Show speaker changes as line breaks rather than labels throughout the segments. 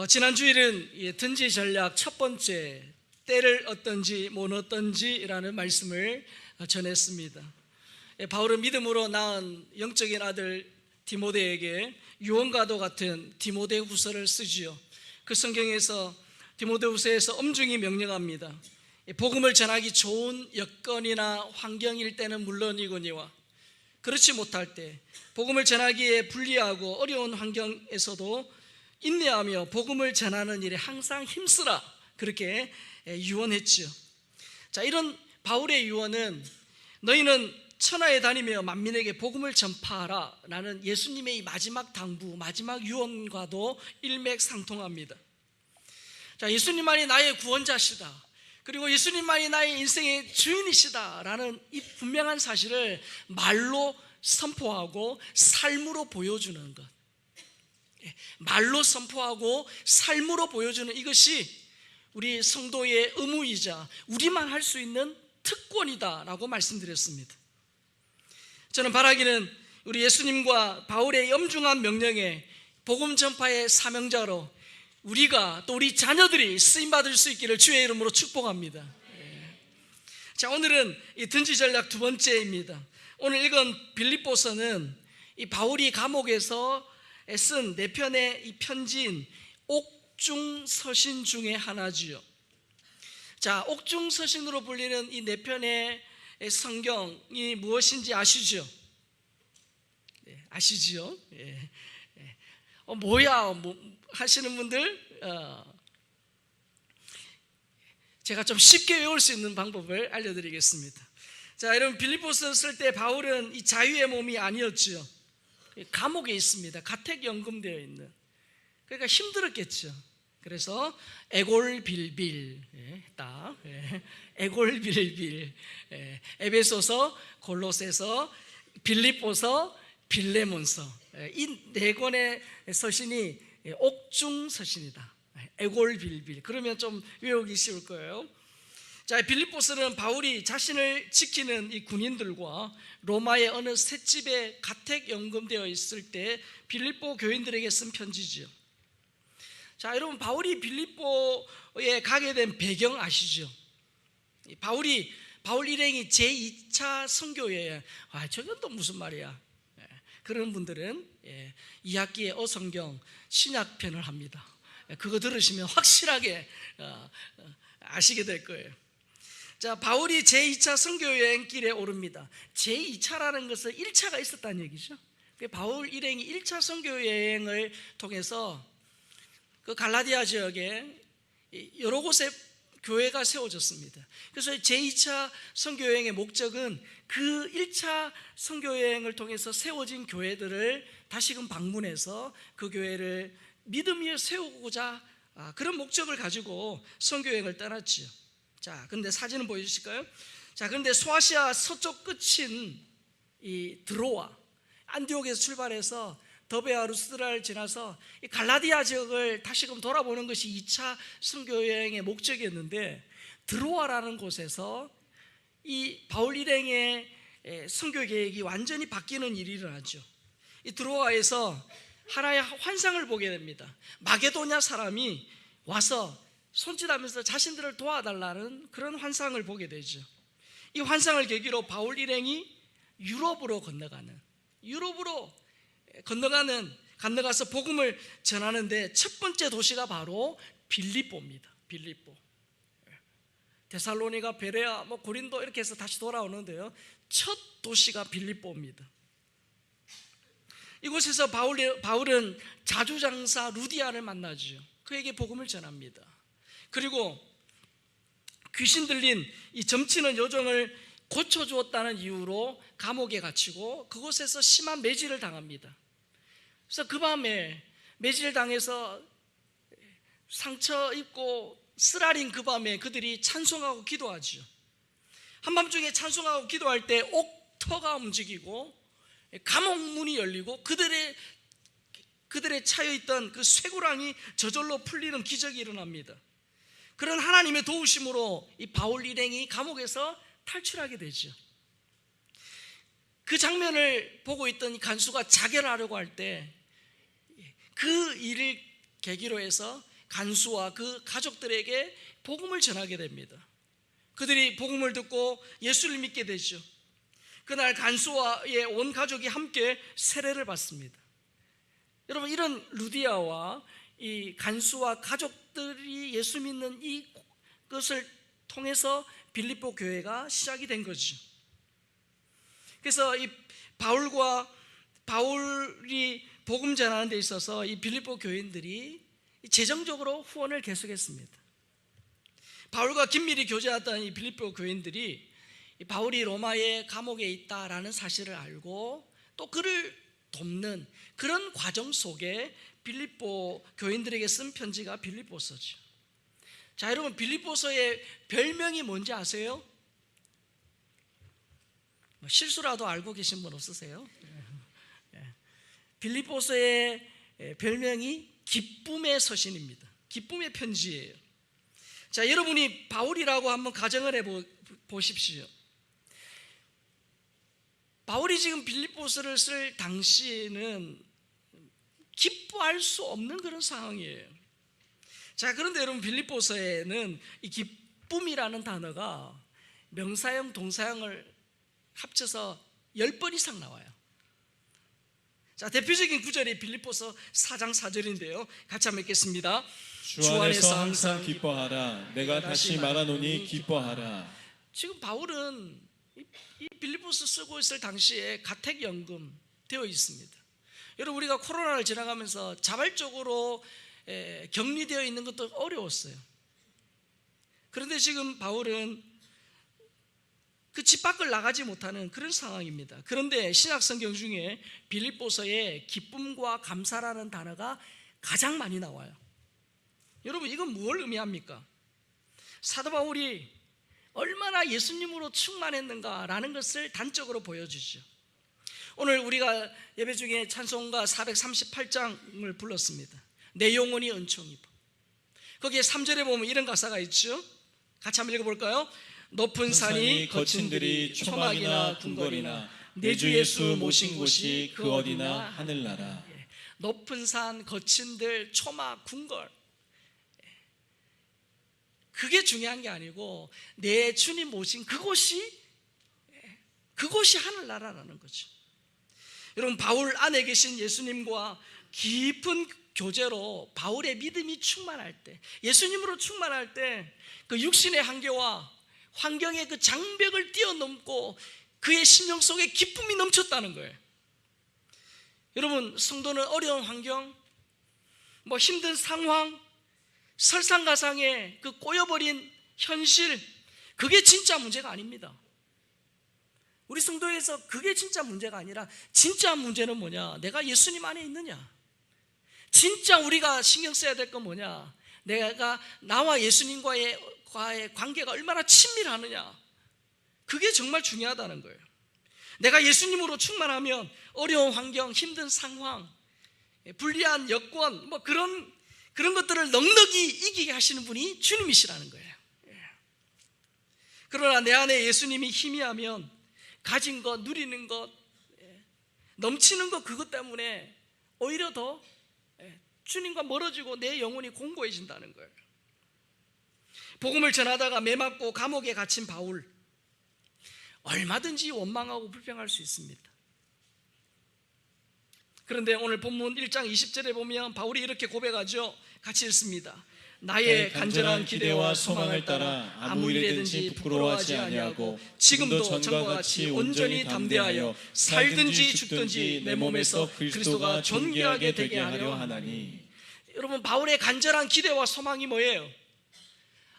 지난 주일은 든지 전략 첫 번째, 때를 얻든지 못 얻든지라는 말씀을 전했습니다. 바울은 믿음으로 낳은 영적인 아들 디모데에게 유언과도 같은 디모데후서를 쓰지요. 그 성경에서 디모데후서에서 엄중히 명령합니다. 복음을 전하기 좋은 여건이나 환경일 때는 물론이거니와 그렇지 못할 때 복음을 전하기에 불리하고 어려운 환경에서도 인내하며 복음을 전하는 일에 항상 힘쓰라, 그렇게 유언했지요. 자, 이런 바울의 유언은 너희는 천하에 다니며 만민에게 복음을 전파하라 라는 예수님의 이 마지막 당부, 마지막 유언과도 일맥상통합니다. 자, 예수님만이 나의 구원자시다, 그리고 예수님만이 나의 인생의 주인이시다 라는 이 분명한 사실을 말로 선포하고 삶으로 보여주는 것, 말로 선포하고 삶으로 보여주는 이것이 우리 성도의 의무이자 우리만 할 수 있는 특권이다 라고 말씀드렸습니다. 저는 바라기는 우리 예수님과 바울의 엄중한 명령에 복음 전파의 사명자로 우리가 또 우리 자녀들이 쓰임받을 수 있기를 주의 이름으로 축복합니다. 자, 오늘은 이 든지 전략 두 번째입니다. 오늘 읽은 빌립보서는 이 바울이 감옥에서 쓴 네 편의 이 편지인 옥중서신 중에 하나지요. 자, 옥중서신으로 불리는 이 네 편의 성경이 무엇인지 아시죠? 아시지요? 뭐야 하시는 분들, 제가 좀 쉽게 외울 수 있는 방법을 알려드리겠습니다. 자, 여러분, 빌립보서 쓸 때 바울은 이 자유의 몸이 아니었죠. 감옥에 있습니다. 가택연금되어 있는. 그러니까 힘들었겠죠. 그래서 에골빌빌 했다. 에골빌빌, 에베소서, 골로새서, 빌립보서, 빌레몬서, 이 네 권의 서신이 옥중서신이다. 에골빌빌. 그러면 좀 외우기 쉬울 거예요. 자, 빌립보서는 바울이 자신을 지키는 이 군인들과 로마의 어느 셋집에 가택연금되어 있을 때 빌립보 교인들에게 쓴 편지지요. 자, 여러분, 바울이 빌립보에 가게 된 배경 아시죠? 바울 일행이 제2차 선교여행, 저건 또 무슨 말이야? 그런 분들은 2학기에 어성경 신약편을 합니다. 그거 들으시면 확실하게 아시게 될 거예요. 자, 바울이 제2차 선교여행길에 오릅니다. 제2차라는 것은 1차가 있었다는 얘기죠. 바울 일행이 1차 선교여행을 통해서 그 갈라디아 지역에 여러 곳에 교회가 세워졌습니다. 그래서 제2차 선교여행의 목적은 그 1차 선교여행을 통해서 세워진 교회들을 다시금 방문해서 그 교회를 믿음 위에 세우고자, 그런 목적을 가지고 선교여행을 떠났지요. 자, 근데 사진을 보여주실까요? 자, 그런데 소아시아 서쪽 끝인 이 드로아, 안디옥에서 출발해서 더베와 루스드라를 지나서 이 갈라디아 지역을 다시금 돌아보는 것이 2차 선교여행의 목적이었는데, 드로아라는 곳에서 이 바울 일행의 선교 계획이 완전히 바뀌는 일이 일어나죠. 이 드로아에서 하나의 환상을 보게 됩니다. 마게도냐 사람이 와서 손짓하면서 자신들을 도와달라는 그런 환상을 보게 되죠. 이 환상을 계기로 바울 일행이 유럽으로 건너가서 복음을 전하는데 첫 번째 도시가 바로 빌립보입니다. 빌립보, 데살로니가, 베레아, 고린도 이렇게 해서 다시 돌아오는데요, 첫 도시가 빌립보입니다. 이곳에서 바울은 자주장사 루디아를 만나죠. 그에게 복음을 전합니다. 그리고 귀신 들린 이 점치는 요정을 고쳐주었다는 이유로 감옥에 갇히고 그곳에서 심한 매질을 당합니다. 그래서 그 밤에 매질 당해서 상처 입고 쓰라린 그 밤에 그들이 찬송하고 기도하죠. 한밤중에 찬송하고 기도할 때 옥터가 움직이고 감옥 문이 열리고 그들의 차여있던 그 쇠고랑이 저절로 풀리는 기적이 일어납니다. 그런 하나님의 도우심으로 이 바울 일행이 감옥에서 탈출하게 되죠. 그 장면을 보고 있던 이 간수가 자결하려고 할 때 그 일을 계기로 해서 간수와 그 가족들에게 복음을 전하게 됩니다. 그들이 복음을 듣고 예수를 믿게 되죠. 그날 간수와의 온 가족이 함께 세례를 받습니다. 여러분, 이런 루디아와 이 간수와 가족들이 예수 믿는 이것을 통해서 빌립보 교회가 시작이 된 거죠. 그래서 이 바울이 복음 전하는 데 있어서 이 빌립보 교인들이 재정적으로 후원을 계속했습니다. 바울과 긴밀히 교제했던 이 빌립보 교인들이 바울이 로마의 감옥에 있다라는 사실을 알고 또 그를 돕는 그런 과정 속에 빌립보 교인들에게 쓴 편지가 빌립보서죠. 자, 여러분, 빌립보서의 별명이 뭔지 아세요? 실수라도 알고 계신 분 없으세요? 빌립보서의 별명이 기쁨의 서신입니다. 기쁨의 편지예요. 자, 여러분이 바울이라고 한번 가정을 해보십시오. 바울이 지금 빌립보서를 쓸 당시에는 기뻐할 수 없는 그런 상황이에요. 자, 그런데 여러분, 빌립보서에는 이 기쁨이라는 단어가 명사형, 동사형을 합쳐서 10번 이상 나와요. 자, 대표적인 구절이 빌립보서 4장 4절인데요. 같이 한번 읽겠습니다.
주 안에서 항상 기뻐하라. 내가 다시 말하노니 기뻐하라.
지금 바울은 이 빌립보서 쓰고 있을 당시에 가택연금 되어 있습니다. 여러분, 우리가 코로나를 지나가면서 자발적으로 격리되어 있는 것도 어려웠어요. 그런데 지금 바울은 그 집 밖을 나가지 못하는 그런 상황입니다. 그런데 신약 성경 중에 빌립보서에 기쁨과 감사라는 단어가 가장 많이 나와요. 여러분, 이건 뭘 의미합니까? 사도 바울이 얼마나 예수님으로 충만했는가라는 것을 단적으로 보여주죠. 오늘 우리가 예배 중에 찬송가 438장을 불렀습니다. 내 영혼이 은총 입어. 거기에 3절에 보면 이런 가사가 있죠. 같이 한번 읽어볼까요? 높은 산이 거친 들이 초막이나 궁궐이나 내 주 예수 모신 곳이 그 어디나 하늘나라. 높은 산, 거친 들, 초막, 궁궐, 그게 중요한 게 아니고 내 주님 모신 그곳이 하늘나라라는 거죠. 여러분, 바울 안에 계신 예수님과 깊은 교제로 바울의 믿음이 충만할 때, 예수님으로 충만할 때 그 육신의 한계와 환경의 그 장벽을 뛰어넘고 그의 심령 속에 기쁨이 넘쳤다는 거예요. 여러분, 성도는 어려운 환경, 힘든 상황, 설상가상의 그 꼬여버린 현실, 그게 진짜 문제가 아닙니다. 우리 성도에서 그게 진짜 문제가 아니라 진짜 문제는 뭐냐? 내가 예수님 안에 있느냐? 진짜 우리가 신경 써야 될 건 뭐냐? 내가 나와 예수님과의 관계가 얼마나 친밀하느냐? 그게 정말 중요하다는 거예요. 내가 예수님으로 충만하면 어려운 환경, 힘든 상황, 불리한 여건, 그런 것들을 넉넉히 이기게 하시는 분이 주님이시라는 거예요. 그러나 내 안에 예수님이 희미하면 가진 것, 누리는 것, 넘치는 것, 그것 때문에 오히려 더 주님과 멀어지고 내 영혼이 공고해진다는 거예요. 복음을 전하다가 매맞고 감옥에 갇힌 바울, 얼마든지 원망하고 불평할 수 있습니다. 그런데 오늘 본문 1장 20절에 보면 바울이 이렇게 고백하죠. 같이 읽습니다. 나의 간절한 기대와 소망을 따라 아무 일에든지 부끄러워하지 아니하고 지금도 전과 같이 온전히 담대하여 살든지 죽든지 내 몸에서 그리스도가 존귀하게 되게 하려 하나니. 여러분, 바울의 간절한 기대와 소망이 뭐예요?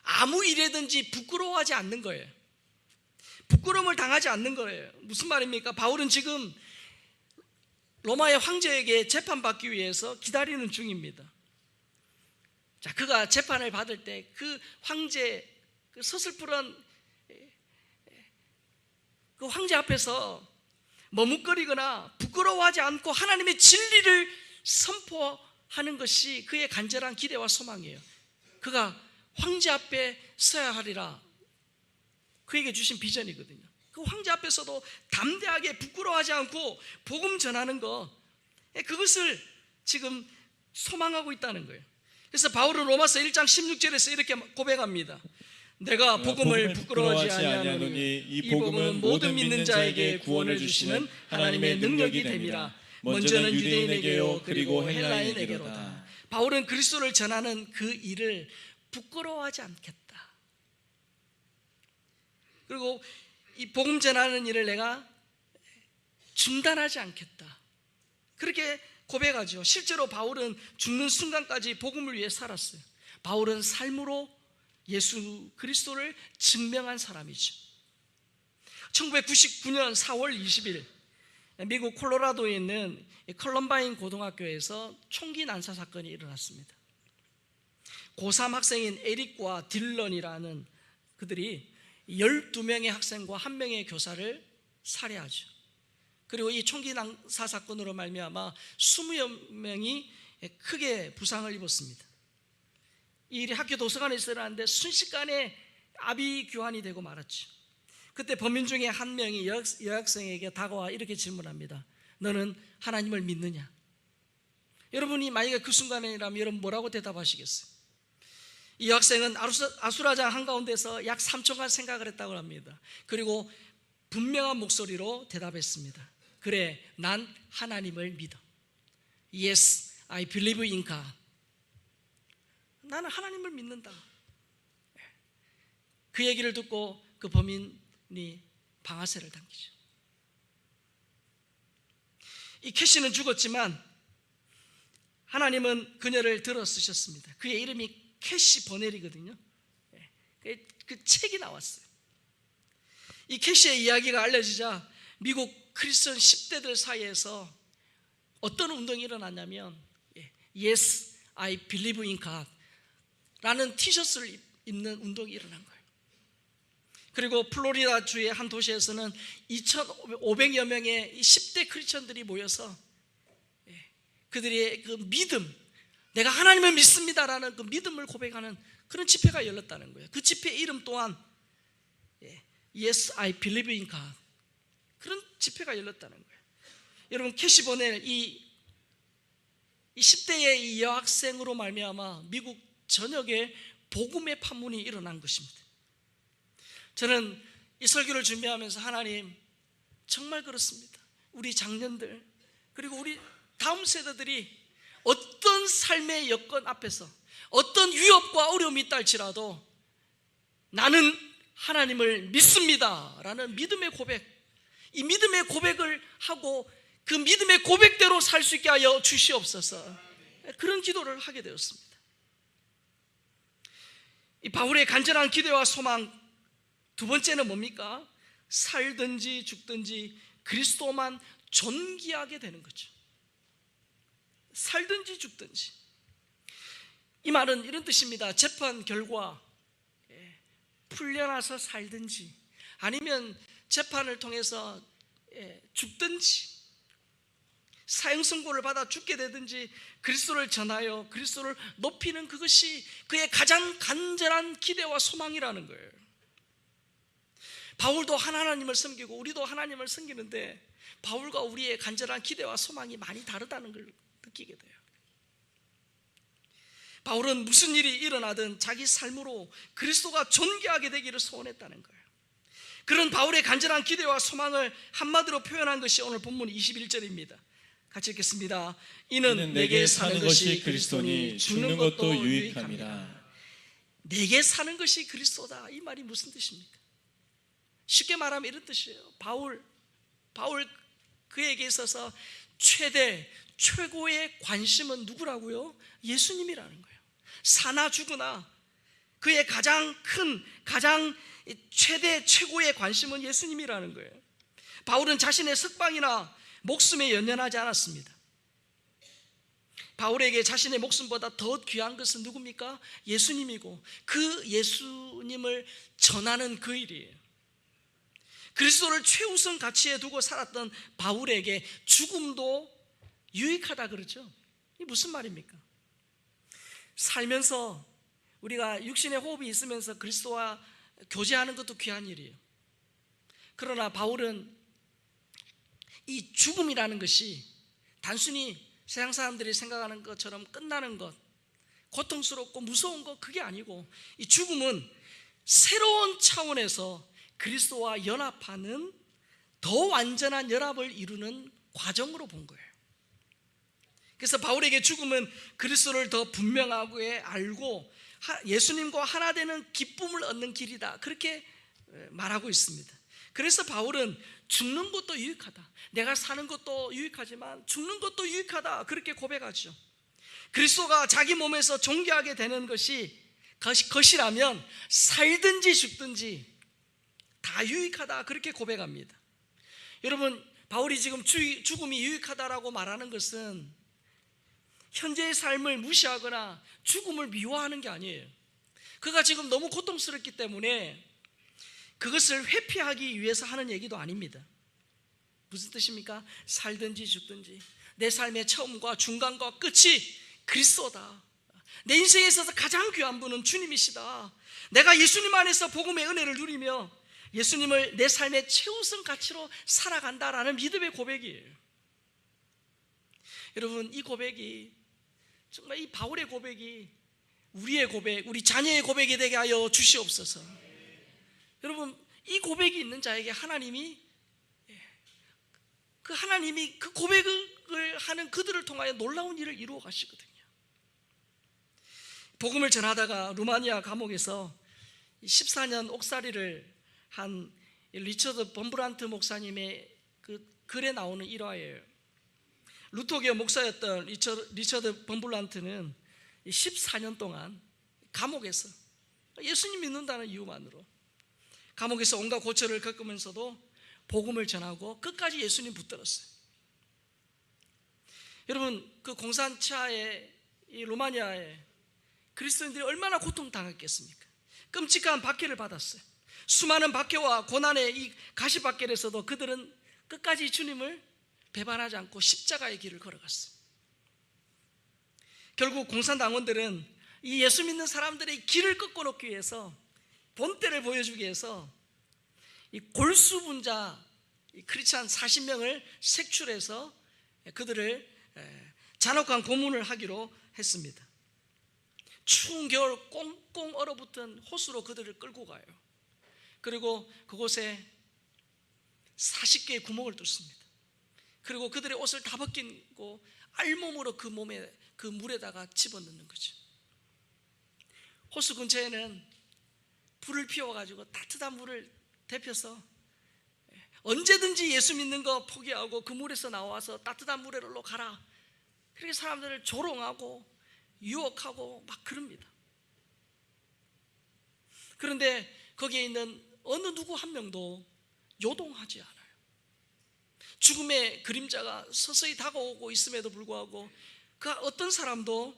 아무 일에든지 부끄러워하지 않는 거예요. 부끄러움을 당하지 않는 거예요. 무슨 말입니까? 바울은 지금 로마의 황제에게 재판받기 위해서 기다리는 중입니다. 자, 그가 재판을 받을 때 그 황제, 그 서슬프런 그 황제 앞에서 머뭇거리거나 부끄러워하지 않고 하나님의 진리를 선포하는 것이 그의 간절한 기대와 소망이에요. 그가 황제 앞에 서야 하리라, 그에게 주신 비전이거든요. 그 황제 앞에서도 담대하게 부끄러워하지 않고 복음 전하는 것, 그것을 지금 소망하고 있다는 거예요. 그래서 바울은 로마서 1장 16절에서 이렇게 고백합니다. 내가 복음을 부끄러워하지 아니하노니 이 복음은 모든 믿는 자에게 구원을 주시는 하나님의 능력이 됨이라. 먼저는 유대인에게요 그리고 헬라인에게로다. 바울은 그리스도를 전하는 그 일을 부끄러워하지 않겠다. 그리고 이 복음 전하는 일을 내가 중단하지 않겠다. 그렇게 고백하죠. 실제로 바울은 죽는 순간까지 복음을 위해 살았어요. 바울은 삶으로 예수 그리스도를 증명한 사람이죠. 1999년 4월 20일 미국 콜로라도에 있는 컬럼바인 고등학교에서 총기 난사 사건이 일어났습니다. 고3 학생인 에릭과 딜런이라는 그들이 12명의 학생과 1명의 교사를 살해하죠. 그리고 이 총기 난사 사건으로 말미암아 20여 명이 크게 부상을 입었습니다. 이 일이 학교 도서관에서 일어났는데 순식간에 아비규환이 되고 말았죠. 그때 범인 중에 한 명이 여학생에게 다가와 이렇게 질문합니다. 너는 하나님을 믿느냐? 여러분이 만약에 그 순간이라면 여러분 뭐라고 대답하시겠어요? 이 여학생은 아수라장 한가운데서 약 3초간 생각을 했다고 합니다. 그리고 분명한 목소리로 대답했습니다. 그래, 난 하나님을 믿어. Yes, I believe in God. 나는 하나님을 믿는다. 그 얘기를 듣고 그 범인이 방아쇠를 당기죠. 이 캐시는 죽었지만 하나님은 그녀를 들어 쓰셨습니다. 그의 이름이 캐시 버넬이거든요. 그 책이 나왔어요. 이 캐시의 이야기가 알려지자 미국 크리스천 10대들 사이에서 어떤 운동이 일어났냐면 Yes, I believe in God 라는 티셔츠를 입는 운동이 일어난 거예요. 그리고 플로리다 주의 한 도시에서는 2,500여 명의 10대 크리스천들이 모여서 그들의 그 믿음, 내가 하나님을 믿습니다라는 그 믿음을 고백하는 그런 집회가 열렸다는 거예요. 그 집회 이름 또한 Yes, I believe in God. 그런 집회가 열렸다는 거예요. 여러분, 캐시 버넬 이 10대의 이 여학생으로 말미암아 미국 전역에 복음의 판문이 일어난 것입니다. 저는 이 설교를 준비하면서 하나님, 정말 그렇습니다. 우리 장년들 그리고 우리 다음 세대들이 어떤 삶의 여건 앞에서 어떤 위협과 어려움이 있다 할지라도 나는 하나님을 믿습니다 라는 믿음의 고백, 이 믿음의 고백을 하고 그 믿음의 고백대로 살 수 있게 하여 주시옵소서. 그런 기도를 하게 되었습니다. 이 바울의 간절한 기대와 소망 두 번째는 뭡니까? 살든지 죽든지 그리스도만 존귀하게 되는 거죠. 살든지 죽든지. 이 말은 이런 뜻입니다. 재판 결과 풀려나서 살든지 아니면 재판을 통해서 죽든지 사형 선고를 받아 죽게 되든지 그리스도를 전하여 그리스도를 높이는 그것이 그의 가장 간절한 기대와 소망이라는 거예요. 바울도 하나님을 섬기고 우리도 하나님을 섬기는데 바울과 우리의 간절한 기대와 소망이 많이 다르다는 걸 느끼게 돼요. 바울은 무슨 일이 일어나든 자기 삶으로 그리스도가 존귀하게 되기를 소원했다는 거예요. 그런 바울의 간절한 기대와 소망을 한마디로 표현한 것이 오늘 본문 21절입니다. 같이 읽겠습니다. 이는 내게 사는 것이 그리스도니 죽는 것도 유익함이라. 내게 사는 것이 그리스도다. 이 말이 무슨 뜻입니까? 쉽게 말하면 이런 뜻이에요. 바울 그에게 있어서 최고의 관심은 누구라고요? 예수님이라는 거예요. 사나 죽으나 그의 가장 최고의 관심은 예수님이라는 거예요. 바울은 자신의 석방이나 목숨에 연연하지 않았습니다. 바울에게 자신의 목숨보다 더 귀한 것은 누굽니까? 예수님이고 그 예수님을 전하는 그 일이에요. 그리스도를 최우선 가치에 두고 살았던 바울에게 죽음도 유익하다 그러죠. 이게 무슨 말입니까? 살면서 우리가 육신의 호흡이 있으면서 그리스도와 교제하는 것도 귀한 일이에요. 그러나 바울은 이 죽음이라는 것이 단순히 세상 사람들이 생각하는 것처럼 끝나는 것, 고통스럽고 무서운 거 그게 아니고, 이 죽음은 새로운 차원에서 그리스도와 연합하는 더 완전한 연합을 이루는 과정으로 본 거예요. 그래서 바울에게 죽음은 그리스도를 더 분명하게 알고 예수님과 하나 되는 기쁨을 얻는 길이다, 그렇게 말하고 있습니다. 그래서 바울은 죽는 것도 유익하다, 내가 사는 것도 유익하지만 죽는 것도 유익하다, 그렇게 고백하죠. 그리스도가 자기 몸에서 존귀하게 되는 것이라면 살든지 죽든지 다 유익하다, 그렇게 고백합니다. 여러분, 바울이 지금 죽음이 유익하다라고 말하는 것은 현재의 삶을 무시하거나 죽음을 미워하는 게 아니에요. 그가 지금 너무 고통스럽기 때문에 그것을 회피하기 위해서 하는 얘기도 아닙니다. 무슨 뜻입니까? 살든지 죽든지 내 삶의 처음과 중간과 끝이 그리스도다. 내 인생에 있어서 가장 귀한 분은 주님이시다. 내가 예수님 안에서 복음의 은혜를 누리며 예수님을 내 삶의 최우선 가치로 살아간다라는 믿음의 고백이에요. 여러분, 이 고백이 정말, 이 바울의 고백이 우리의 고백, 우리 자녀의 고백이 되게 하여 주시옵소서. 여러분, 이 고백이 있는 자에게 하나님이 그 고백을 하는 그들을 통하여 놀라운 일을 이루어 가시거든요. 복음을 전하다가 루마니아 감옥에서 14년 옥살이를 한 리처드 범브란트 목사님의 그 글에 나오는 일화예요. 루터교 목사였던 리처드 범블란트는 14년 동안 감옥에서 예수님 믿는다는 이유만으로 감옥에서 온갖 고초를 겪으면서도 복음을 전하고 끝까지 예수님 붙들었어요. 여러분, 그 공산차에, 이 루마니아에 그리스도인들이 얼마나 고통당했겠습니까? 끔찍한 박해를 받았어요. 수많은 박해와 고난의 이 가시밭길에서도 그들은 끝까지 주님을 배반하지 않고 십자가의 길을 걸어갔어요. 결국 공산당원들은 이 예수 믿는 사람들의 길을 꺾어놓기 위해서, 본때를 보여주기 위해서 이 골수분자 크리스찬 40명을 색출해서 그들을 잔혹한 고문을 하기로 했습니다. 추운 겨울 꽁꽁 얼어붙은 호수로 그들을 끌고 가요. 그리고 그곳에 40개의 구멍을 뚫습니다. 그리고 그들의 옷을 다 벗기고 알몸으로 그 몸에, 그 물에다가 집어넣는 거죠. 호수 근처에는 불을 피워가지고 따뜻한 물을 데펴서 언제든지 예수 믿는 거 포기하고 그 물에서 나와서 따뜻한 물에로 가라, 그렇게 사람들을 조롱하고 유혹하고 막 그럽니다. 그런데 거기에 있는 어느 누구 한 명도 요동하지 않아요. 죽음의 그림자가 서서히 다가오고 있음에도 불구하고 그 어떤 사람도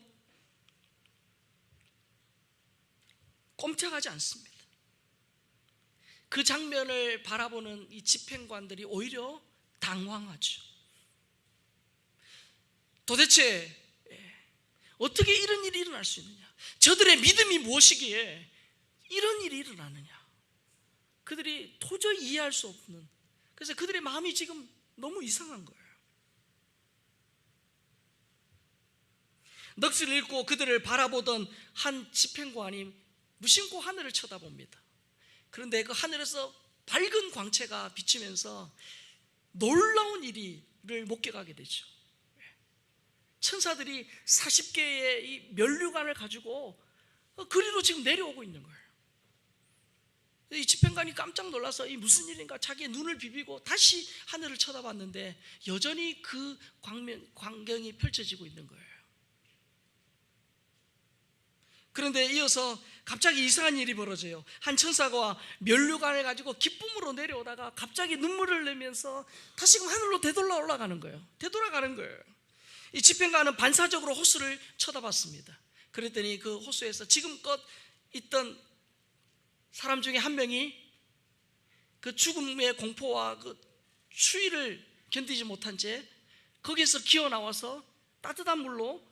꼼짝하지 않습니다. 그 장면을 바라보는 이 집행관들이 오히려 당황하죠. 도대체 어떻게 이런 일이 일어날 수 있느냐? 저들의 믿음이 무엇이기에 이런 일이 일어나느냐? 그들이 도저히 이해할 수 없는, 그래서 그들의 마음이 지금 너무 이상한 거예요. 넋을 잃고 그들을 바라보던 한 집행관이 무심코 하늘을 쳐다봅니다. 그런데 그 하늘에서 밝은 광채가 비치면서 놀라운 일을 목격하게 되죠. 천사들이 40개의 이 면류관을 가지고 그리로 지금 내려오고 있는 거예요. 이 집행관이 깜짝 놀라서 이 무슨 일인가 자기의 눈을 비비고 다시 하늘을 쳐다봤는데 여전히 그 광경이 펼쳐지고 있는 거예요. 그런데 이어서 갑자기 이상한 일이 벌어져요. 한 천사가 면류관을 가지고 기쁨으로 내려오다가 갑자기 눈물을 내면서 다시금 하늘로 되돌아가는 거예요. 이 집행관은 반사적으로 호수를 쳐다봤습니다. 그랬더니 그 호수에서 지금껏 있던 사람 중에 한 명이 그 죽음의 공포와 그 추위를 견디지 못한 채 거기에서 기어 나와서 따뜻한 물로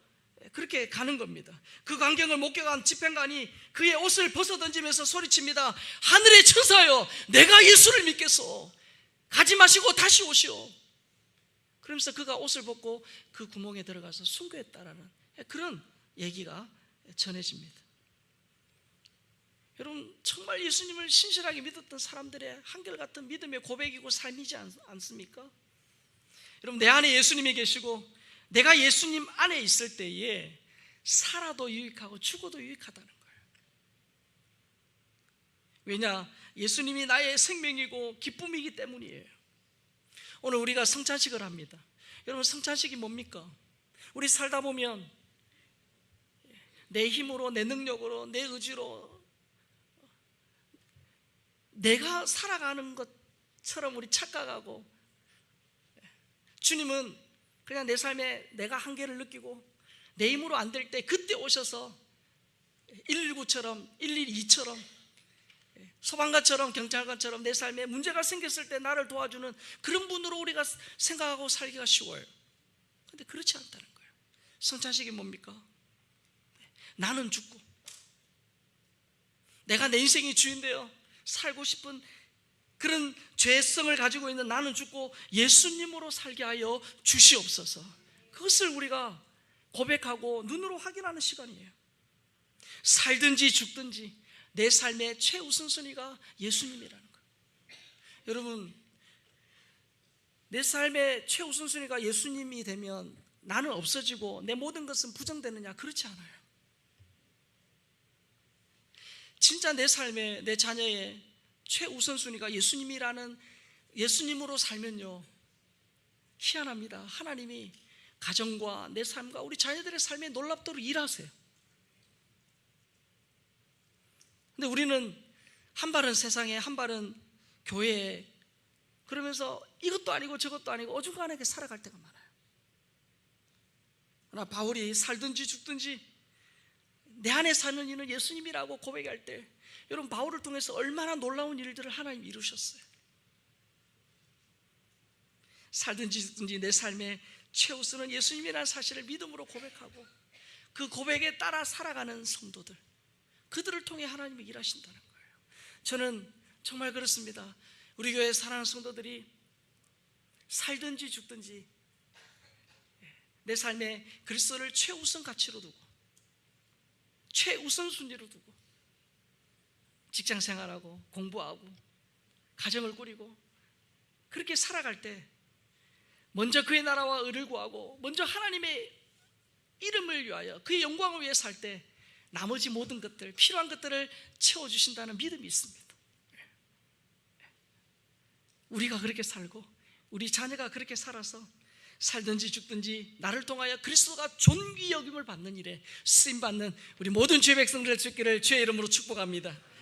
그렇게 가는 겁니다. 그 광경을 목격한 집행관이 그의 옷을 벗어던지면서 소리칩니다. 하늘의 천사여, 내가 예수를 믿겠소. 가지 마시고 다시 오시오. 그러면서 그가 옷을 벗고 그 구멍에 들어가서 순교했다라는 그런 얘기가 전해집니다. 여러분, 정말 예수님을 신실하게 믿었던 사람들의 한결같은 믿음의 고백이고 삶이지 않습니까? 여러분, 내 안에 예수님이 계시고 내가 예수님 안에 있을 때에 살아도 유익하고 죽어도 유익하다는 거예요. 왜냐? 예수님이 나의 생명이고 기쁨이기 때문이에요. 오늘 우리가 성찬식을 합니다. 여러분, 성찬식이 뭡니까? 우리 살다 보면 내 힘으로, 내 능력으로, 내 의지로 내가 살아가는 것처럼 우리 착각하고, 주님은 그냥 내 삶에 내가 한계를 느끼고 내 힘으로 안 될 때 그때 오셔서 119처럼 112처럼 소방관처럼 경찰관처럼 내 삶에 문제가 생겼을 때 나를 도와주는 그런 분으로 우리가 생각하고 살기가 쉬워요. 그런데 그렇지 않다는 거예요. 성찬식이 뭡니까? 나는 죽고 내가 내 인생의 주인되어 살고 싶은 그런 죄성을 가지고 있는 나는 죽고 예수님으로 살게 하여 주시옵소서. 그것을 우리가 고백하고 눈으로 확인하는 시간이에요. 살든지 죽든지 내 삶의 최우선순위가 예수님이라는 거예요. 여러분, 내 삶의 최우선순위가 예수님이 되면 나는 없어지고 내 모든 것은 부정되느냐? 그렇지 않아요. 진짜 내 삶에, 내 자녀의 최우선순위가 예수님이라는, 예수님으로 살면요, 희한합니다. 하나님이 가정과 내 삶과 우리 자녀들의 삶에 놀랍도록 일하세요. 근데 우리는 한 발은 세상에, 한 발은 교회에, 그러면서 이것도 아니고 저것도 아니고 어중간하게 살아갈 때가 많아요. 그러나 바울이 살든지 죽든지 내 안에 사는 이는 예수님이라고 고백할 때, 여러분, 바울을 통해서 얼마나 놀라운 일들을 하나님이 이루셨어요. 살든지 죽든지 내 삶의 최우선은 예수님이라는 사실을 믿음으로 고백하고 그 고백에 따라 살아가는 성도들, 그들을 통해 하나님이 일하신다는 거예요. 저는 정말 그렇습니다. 우리 교회 사랑하는 성도들이 살든지 죽든지 내 삶에 그리스도를 최우선 가치로 두고 최우선 순위로 두고 직장 생활하고 공부하고 가정을 꾸리고 그렇게 살아갈 때 먼저 그의 나라와 의를 구하고 먼저 하나님의 이름을 위하여 그의 영광을 위해 살 때 나머지 모든 것들, 필요한 것들을 채워주신다는 믿음이 있습니다. 우리가 그렇게 살고 우리 자녀가 그렇게 살아서 살든지 죽든지 나를 통하여 그리스도가 존귀 여김을 받는 일에 쓰임받는 우리 모든 주의 백성들 될 수 있기를 주의 이름으로 축복합니다.